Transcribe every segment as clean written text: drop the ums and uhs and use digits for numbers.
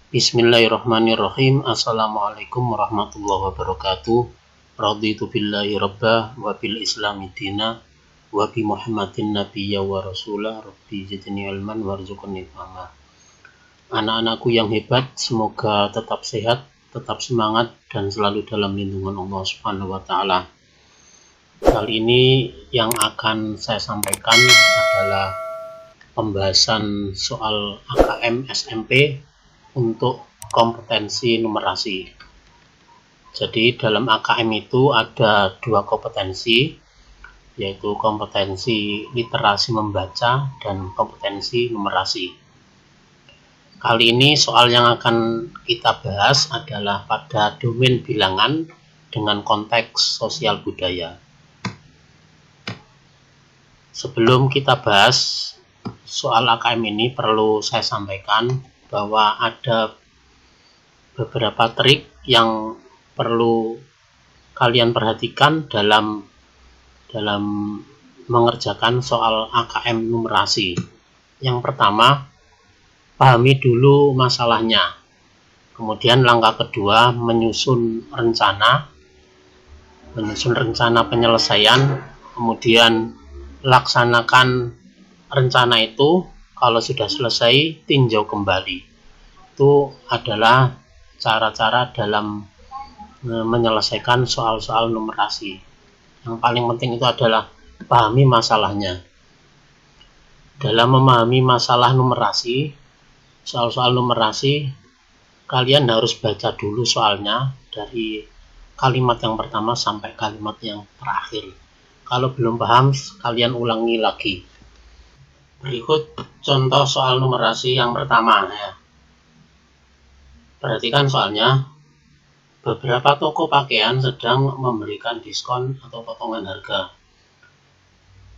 Bismillahirrahmanirrahim. Assalamualaikum warahmatullahi wabarakatuh. Raditu billahi rabbah wa bil islami dina wa bi Muhammadin nabiyya wa rasulah rabbi zidni ilman warzuqni fahma. Anak-anakku yang hebat, semoga tetap sehat, tetap semangat dan selalu dalam lindungan Allah Subhanahu wa taala. Kali ini yang akan saya sampaikan adalah pembahasan soal AKM SMP untuk kompetensi numerasi. Jadi dalam AKM itu ada dua kompetensi, yaitu kompetensi literasi membaca dan kompetensi numerasi. Kali ini soal yang akan kita bahas adalah pada domain bilangan dengan konteks sosial budaya. Sebelum kita bahas soal AKM ini, perlu saya sampaikan bahwa ada beberapa trik yang perlu kalian perhatikan dalam mengerjakan soal AKM numerasi. Yang pertama, pahami dulu masalahnya. Kemudian langkah kedua, menyusun rencana penyelesaian. Kemudian laksanakan rencana itu. Kalau sudah selesai, tinjau kembali. Itu adalah cara-cara dalam menyelesaikan soal-soal numerasi. Yang paling penting itu adalah pahami masalahnya. Dalam memahami masalah numerasi, soal-soal numerasi, kalian harus baca dulu soalnya dari kalimat yang pertama sampai kalimat yang terakhir. Kalau belum paham, kalian ulangi lagi. Berikut contoh soal numerasi yang pertama ya. Perhatikan soalnya. Beberapa toko pakaian sedang memberikan diskon atau potongan harga.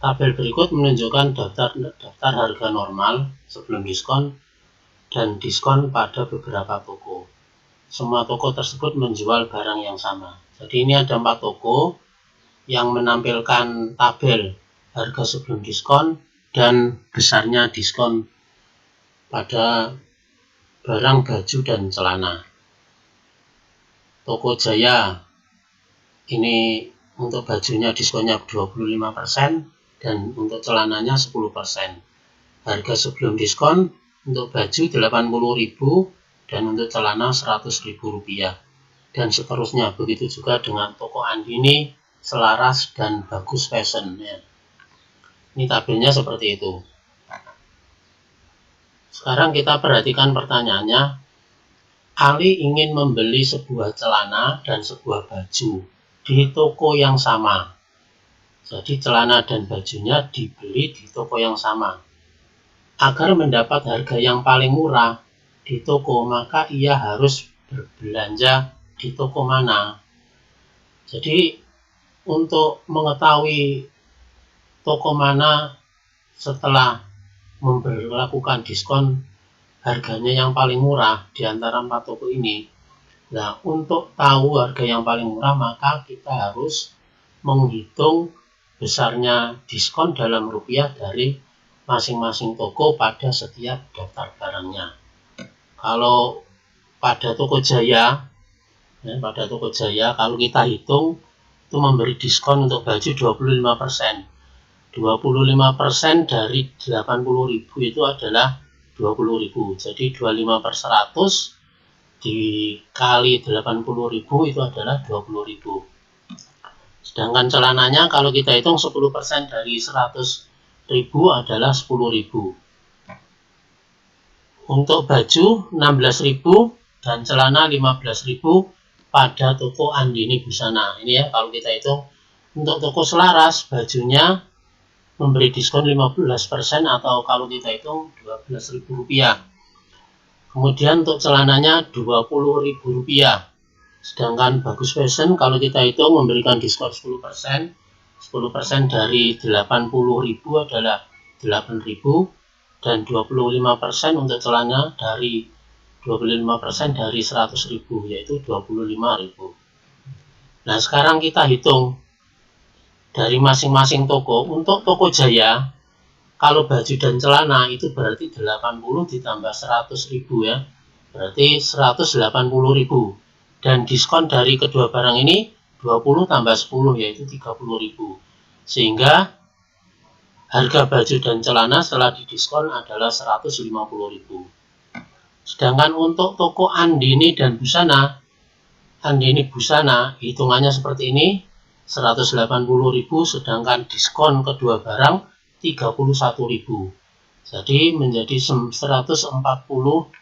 Tabel berikut menunjukkan daftar harga normal sebelum diskon dan diskon pada beberapa toko. Semua toko tersebut menjual barang yang sama. Jadi ini ada 4 toko yang menampilkan tabel harga sebelum diskon dan besarnya diskon pada barang baju dan celana. Toko Jaya ini untuk bajunya diskonnya 25% dan untuk celananya 10%. Harga sebelum diskon untuk baju 80.000 dan untuk celana Rp100.000 dan seterusnya. Begitu juga dengan toko Andini, Selaras dan Bagus Fashion ya. Ini tabelnya seperti itu. Sekarang kita perhatikan pertanyaannya. Ali ingin membeli sebuah celana dan sebuah baju di toko yang sama. Jadi celana dan bajunya dibeli di toko yang sama. Agar mendapat harga yang paling murah di toko, maka ia harus berbelanja di toko mana? Jadi untuk mengetahui toko mana setelah memberlakukan diskon harganya yang paling murah di antara 4 toko ini. Nah, untuk tahu harga yang paling murah, maka kita harus menghitung besarnya diskon dalam rupiah dari masing-masing toko pada setiap daftar barangnya. Kalau pada toko Jaya, kalau kita hitung itu memberi diskon untuk baju 25%. 25% dari 80.000 itu adalah 20.000. Jadi 25/100 dikali 80.000 itu adalah 20.000. Sedangkan celananya kalau kita hitung 10% dari 100.000 adalah 10.000. Untuk baju 16.000 dan celana 15.000 pada toko Andini Busana. Ini ya, kalau kita hitung untuk toko Selaras bajunya memberi diskon 15% atau kalau kita hitung Rp12.000. Kemudian untuk celananya Rp20.000. Sedangkan Bagus Fashion kalau kita hitung memberikan diskon 10%. 10% dari 80.000 adalah 8.000 dan 25% untuk celana dari 25% dari 100.000 yaitu 25.000. Nah, sekarang kita hitung dari masing-masing toko. Untuk toko Jaya, kalau baju dan celana itu berarti 80 ditambah 100.000 ya. berarti 180.000, dan diskon dari kedua barang ini 20 tambah 10 yaitu 30.000, sehingga harga baju dan celana setelah didiskon adalah 150.000. Sedangkan untuk toko Andini dan Busana, Andini Busana hitungannya seperti ini, 180.000 sedangkan diskon kedua barang 31.000. Jadi menjadi 149.000.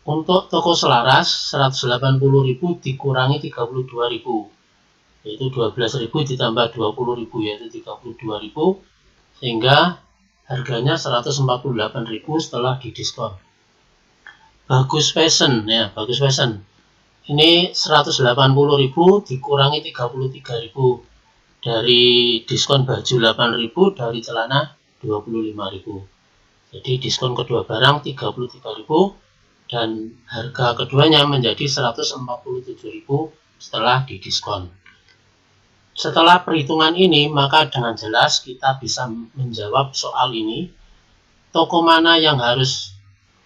Untuk toko Selaras 180.000 dikurangi 32.000, yaitu 12.000 ditambah 20.000 yaitu 32.000, sehingga harganya 148.000 setelah didiskon. Bagus Fashion ya, Bagus Fashion ini 180.000 dikurangi 33.000, dari diskon baju 8.000, dari celana 25.000. Jadi diskon kedua barang 33.000 dan harga keduanya menjadi 147.000 setelah didiskon. Setelah perhitungan ini, maka dengan jelas kita bisa menjawab soal ini. Toko mana yang harus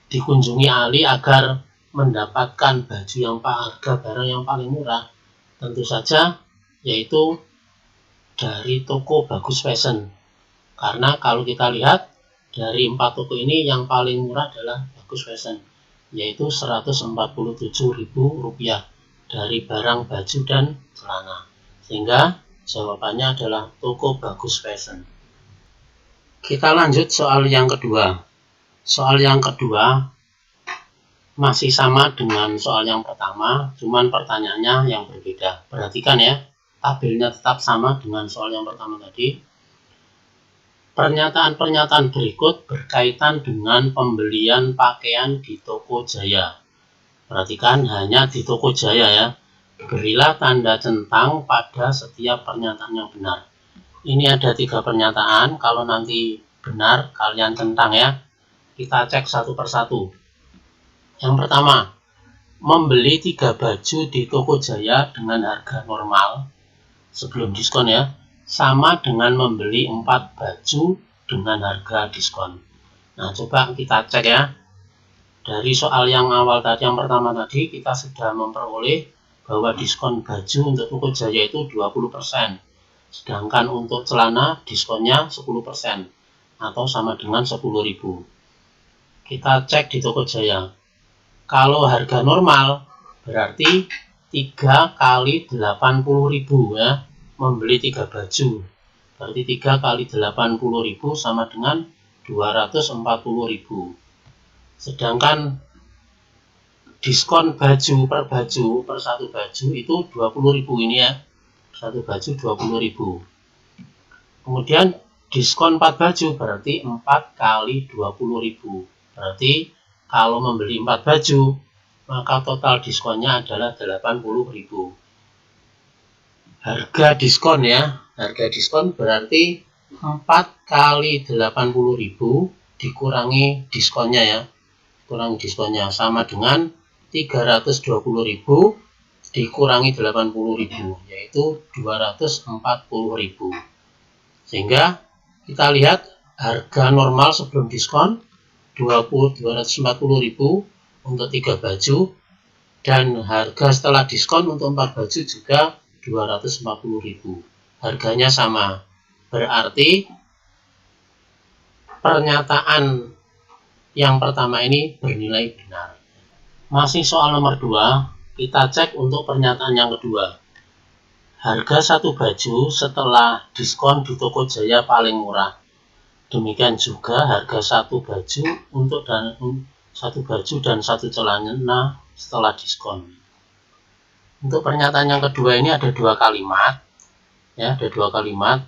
dikunjungi Ali agar mendapatkan baju yang harga barang yang paling murah? Tentu saja yaitu dari toko Bagus Fashion. Karena kalau kita lihat dari 4 toko ini yang paling murah adalah Bagus Fashion, yaitu Rp147.000 dari barang baju dan celana. Sehingga jawabannya adalah toko Bagus Fashion. Kita lanjut soal yang kedua. Soal yang kedua masih sama dengan soal yang pertama, cuman pertanyaannya yang berbeda. Perhatikan ya, tabelnya tetap sama dengan soal yang pertama tadi. Pernyataan-pernyataan berikut berkaitan dengan pembelian pakaian di Toko Jaya. Perhatikan hanya di Toko Jaya ya. Berilah tanda centang pada setiap pernyataan yang benar. Ini ada 3 pernyataan, kalau nanti benar kalian centang ya. Kita cek satu persatu. Yang pertama, membeli 3 baju di Toko Jaya dengan harga normal sebelum diskon ya, sama dengan membeli 4 baju dengan harga diskon. Nah, coba kita cek ya. Dari soal yang awal tadi, yang pertama tadi, kita sudah memperoleh bahwa diskon baju untuk Toko Jaya itu 20%. Sedangkan untuk celana diskonnya 10% atau sama dengan 10.000. Kita cek di Toko Jaya. Kalau harga normal berarti 3 kali 80.000 ya. Membeli 3 baju berarti 3 kali 80.000 sama dengan 240.000. Sedangkan diskon baju per satu baju itu 20.000 ini ya, satu baju 20.000. Kemudian diskon 4 baju berarti 4 kali 20.000, berarti kalau membeli 4 baju maka total diskonnya adalah 80.000. Harga diskon ya, harga diskon berarti 4 kali 80.000 dikurangi diskonnya ya, kurangi diskonnya sama dengan 320.000 dikurangi 80.000 yaitu 240.000. Sehingga kita lihat harga normal sebelum diskon 240.000 untuk 3 baju, dan harga setelah diskon untuk 4 baju juga 240.000. Harganya sama. Berarti pernyataan yang pertama ini bernilai benar. Masih soal nomor 2, kita cek untuk pernyataan yang kedua. Harga satu baju setelah diskon di Toko Jaya paling murah. Demikian juga harga satu baju dan satu celana setelah diskon. Untuk pernyataan yang kedua ini ada 2 kalimat, ya, ada 2 kalimat.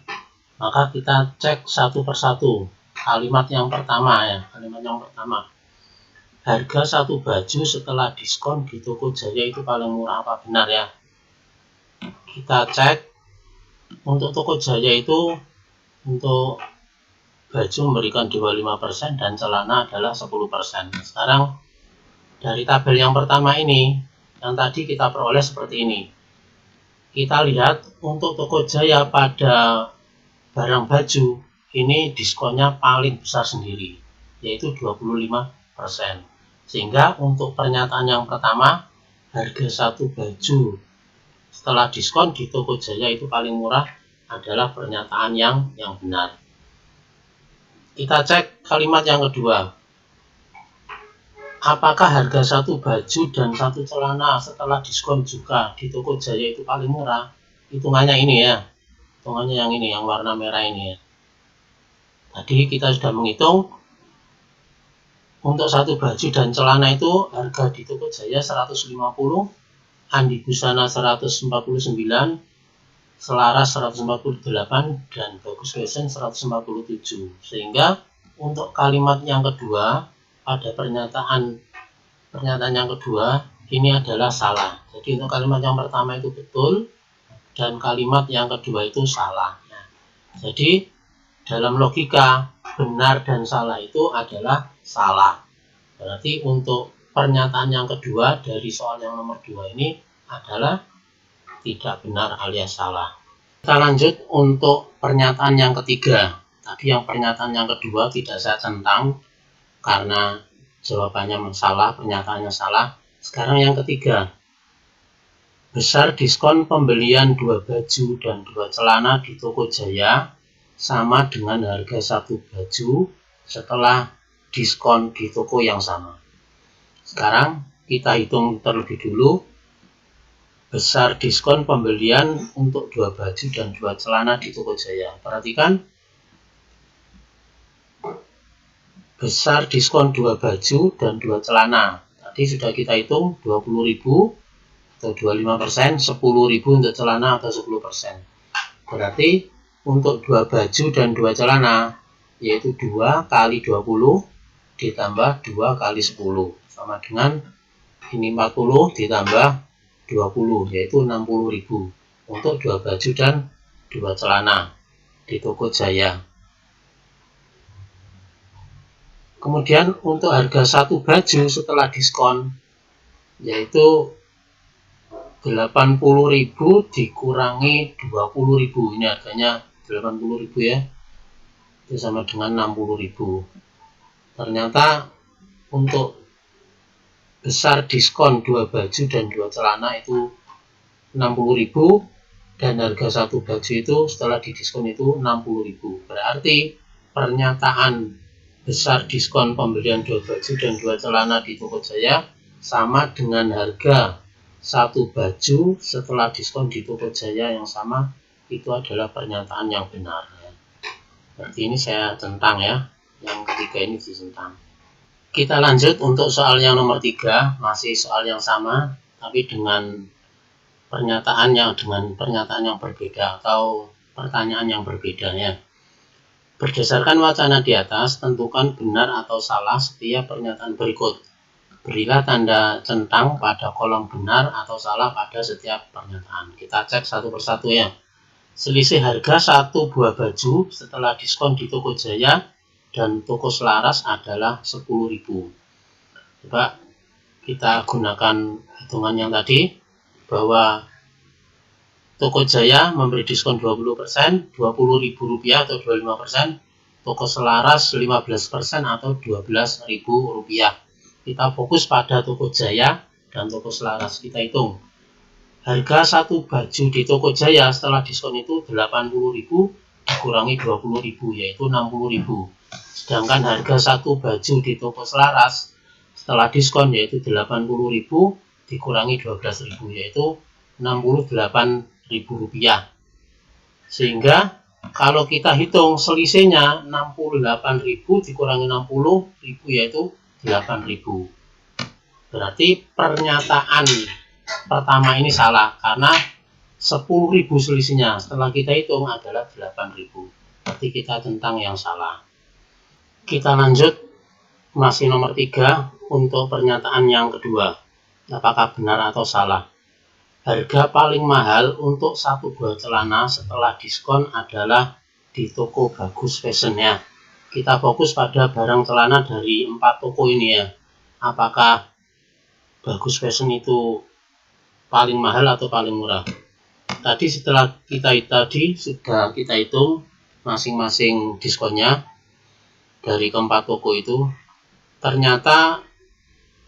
Maka kita cek satu persatu. Kalimat yang pertama ya, kalimat yang pertama. Harga satu baju setelah diskon di Toko Jaya itu paling murah, apa benar ya? Kita cek untuk Toko Jaya itu untuk baju memberikan 25% dan celana adalah 10%. Sekarang dari tabel yang pertama ini, yang tadi kita peroleh seperti ini. Kita lihat untuk Toko Jaya pada barang baju ini diskonnya paling besar sendiri, yaitu 25%. Sehingga untuk pernyataan yang pertama, harga satu baju setelah diskon di Toko Jaya itu paling murah adalah pernyataan yang benar. Kita cek kalimat yang kedua. Apakah harga satu baju dan satu celana setelah diskon juga di Toko Jaya itu paling murah? Hitungannya ini ya. Hitungannya yang ini, yang warna merah ini ya. Tadi kita sudah menghitung untuk satu baju dan celana itu harga di Toko Jaya 150, Andi Busana 149, Selaras 148, dan Bagus Fashion 147. Sehingga untuk kalimat yang kedua, pada pernyataan yang kedua ini adalah salah. Jadi untuk kalimat yang pertama itu betul dan kalimat yang kedua itu salah. Jadi dalam logika benar dan salah itu adalah salah. Berarti untuk pernyataan yang kedua dari soal yang nomor 2 ini adalah tidak benar alias salah. Kita lanjut untuk pernyataan yang ketiga. Tadi yang pernyataan yang kedua tidak saya centang karena jawabannya salah, pernyataannya salah. Sekarang yang ketiga. Besar diskon pembelian 2 baju dan 2 celana di Toko Jaya sama dengan harga satu baju setelah diskon di toko yang sama. Sekarang kita hitung terlebih dulu besar diskon pembelian untuk 2 baju dan 2 celana di Toko Jaya. Perhatikan, besar diskon 2 baju dan 2 celana. Tadi sudah kita hitung 20.000 atau 25%, 10.000 untuk celana atau 10%. Berarti untuk 2 baju dan 2 celana yaitu 2 kali 20 ditambah 2 kali 10 sama dengan ini 40 ditambah 20 yaitu 60.000 untuk 2 baju dan 2 celana di Toko Jaya. Kemudian untuk harga satu baju setelah diskon yaitu 80.000 dikurangi 20.000, ini harganya 80.000 ya, itu sama dengan 60.000. Ternyata untuk besar diskon 2 baju dan 2 celana itu 60.000 dan harga satu baju itu setelah didiskon itu 60.000. Berarti pernyataan besar diskon pembelian 2 baju dan 2 celana di Toko Jaya sama dengan harga satu baju setelah diskon di Toko Jaya yang sama, itu adalah pernyataan yang benar ya. Berarti ini saya centang ya, yang ketiga ini dicentang. Kita lanjut untuk soal yang nomor 3, masih soal yang sama tapi dengan pernyataan yang berbeda atau pertanyaan yang berbeda ya. Berdasarkan wacana di atas, tentukan benar atau salah setiap pernyataan berikut. Berilah tanda centang pada kolom benar atau salah pada setiap pernyataan. Kita cek satu persatu ya. Selisih harga satu buah baju setelah diskon di Toko Jaya dan Toko Selaras adalah 10.000. Coba kita gunakan hitungan yang tadi bahwa Toko Jaya memberi diskon 20%, Rp20.000 atau 25%, Toko Selaras 15% atau Rp12.000. Kita fokus pada Toko Jaya dan Toko Selaras. Kita hitung harga satu baju di Toko Jaya setelah diskon itu 80.000 dikurangi 20.000 yaitu 60.000. Sedangkan harga satu baju di Toko Selaras setelah diskon yaitu 80.000 dikurangi 12.000 yaitu Rp68.000. Sehingga kalau kita hitung selisihnya 68.000 dikurangi 60.000 yaitu 8.000. Berarti pernyataan pertama ini salah karena 10.000 selisihnya setelah kita hitung adalah 8.000. Berarti kita tentang yang salah. Kita lanjut masih nomor 3 untuk pernyataan yang kedua. Apakah benar atau salah? Harga paling mahal untuk satu buah celana setelah diskon adalah di toko Bagus Fashion ya. Kita fokus pada barang celana dari 4 toko ini ya. Apakah Bagus Fashion itu paling mahal atau paling murah? Tadi setelah sudah kita hitung masing-masing diskonnya dari keempat toko itu, ternyata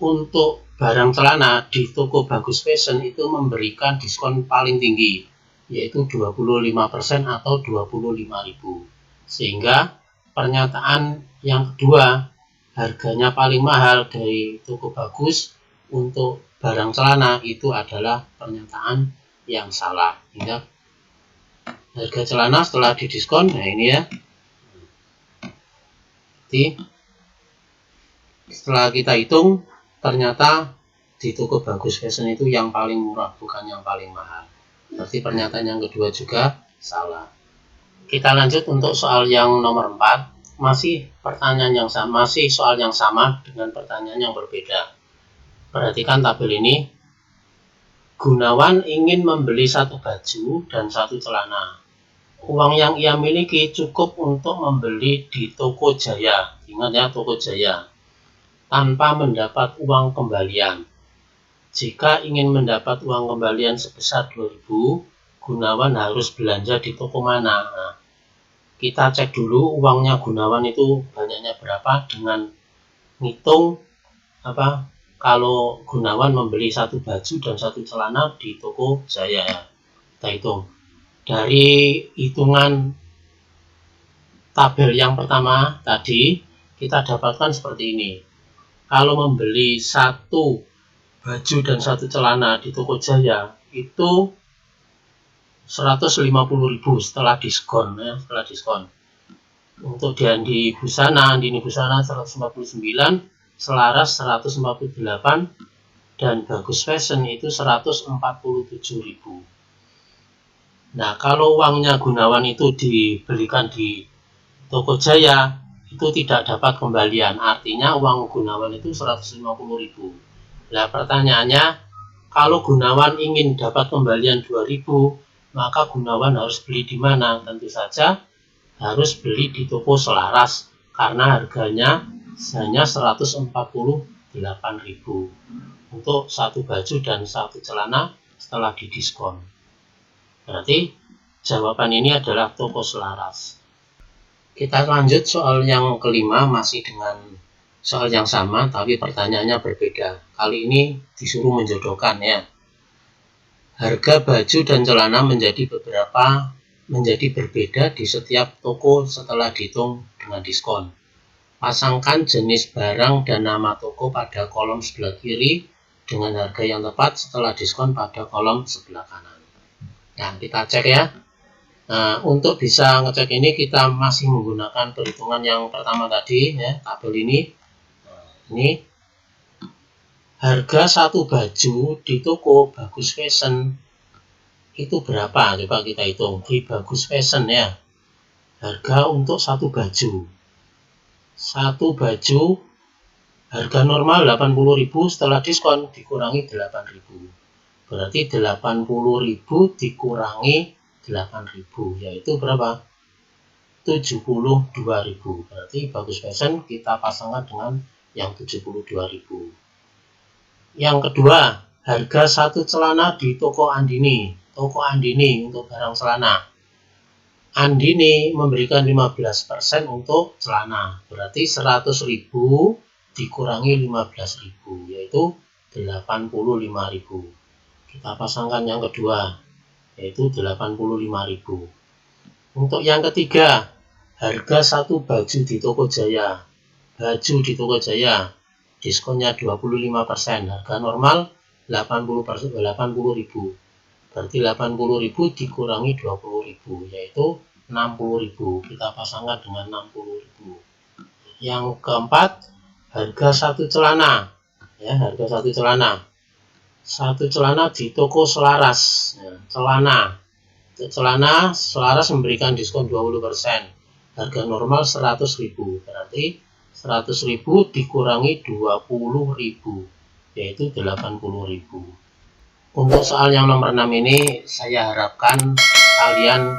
untuk barang celana di toko Bagus Fashion itu memberikan diskon paling tinggi, yaitu 25% atau 25.000. Sehingga pernyataan yang kedua, harganya paling mahal dari toko Bagus untuk barang celana itu adalah pernyataan yang salah. Hingga harga celana setelah didiskon, nah ini ya. Jadi setelah kita hitung, ternyata di toko Bagus Fashion itu yang paling murah, bukan yang paling mahal. Berarti pernyataan yang kedua juga salah. Kita lanjut untuk soal yang nomor 4. Masih pertanyaan yang sama, masih soal yang sama dengan pertanyaan yang berbeda. Perhatikan tabel ini. Gunawan ingin membeli satu baju dan satu celana. Uang yang ia miliki cukup untuk membeli di Toko Jaya. Ingat ya, Toko Jaya. Tanpa mendapat uang kembalian. Jika ingin mendapat uang kembalian sebesar 2.000, Gunawan harus belanja di toko mana? Nah, kita cek dulu uangnya Gunawan itu banyaknya berapa dengan ngitung kalau Gunawan membeli satu baju dan satu celana di Toko Jaya. Kita hitung. Dari hitungan tabel yang pertama tadi, kita dapatkan seperti ini. Kalau membeli satu baju dan satu celana di Toko Jaya, itu 150.000 setelah diskon ya, setelah diskon. Untuk Andini Busana 149, Selaras 148, dan Bagus Fashion itu 147.000. Nah, kalau uangnya Gunawan itu dibelikan di Toko Jaya, itu tidak dapat kembalian. Artinya uang Gunawan itu 150.000. Nah, pertanyaannya, kalau Gunawan ingin dapat kembalian 2.000, maka Gunawan harus beli di mana? Tentu saja harus beli di toko Selaras, karena harganya hanya 148.000 untuk satu baju dan satu celana setelah didiskon. Berarti jawaban ini adalah toko Selaras. Kita lanjut soal yang kelima, masih dengan soal yang sama tapi pertanyaannya berbeda. Kali ini disuruh menjodohkan ya. Harga baju dan celana menjadi berbeda di setiap toko setelah dihitung dengan diskon. Pasangkan jenis barang dan nama toko pada kolom sebelah kiri dengan harga yang tepat setelah diskon pada kolom sebelah kanan. Nah, kita cek ya. Nah, untuk bisa ngecek ini kita masih menggunakan perhitungan yang pertama tadi ya, tabel ini. Nah, ini harga satu baju di toko Bagus Fashion itu berapa? Coba kita hitung di Bagus Fashion ya. Harga untuk satu baju. Satu baju harga normal 80.000, setelah diskon dikurangi 8.000. Berarti 80.000 dikurangi 8.000, yaitu berapa? 72.000. Berarti Bagus Fashion kita pasangkan dengan yang 72.000. Yang kedua, harga satu celana di toko Andini. Toko Andini untuk barang celana. Andini memberikan 15% untuk celana. Berarti 100.000 dikurangi 15.000, yaitu 85.000. Kita pasangkan yang kedua, yaitu 85.000. Untuk yang ketiga, harga satu baju di Toko Jaya. Baju di Toko Jaya, diskonnya 25%. Harga normal 80.000. Berarti 80.000 dikurangi 20.000, yaitu 60.000. Kita pasangkan dengan 60.000. Yang keempat, harga satu celana. Ya, harga satu celana. Satu celana di toko Selaras. Ya, celana Selaras memberikan diskon 20%. Harga normal 100.000. Berarti 100.000 dikurangi 20.000, yaitu 80.000. Untuk soal yang nomor 6 ini saya harapkan kalian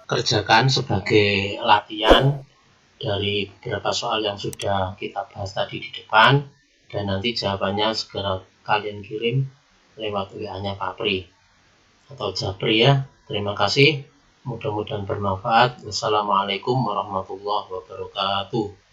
kerjakan sebagai latihan dari beberapa soal yang sudah kita bahas tadi di depan, dan nanti jawabannya segera kalian kirim lewat WA-nya Papri atau Japri ya. Terima kasih, mudah-mudahan bermanfaat. Wassalamualaikum warahmatullahi wabarakatuh.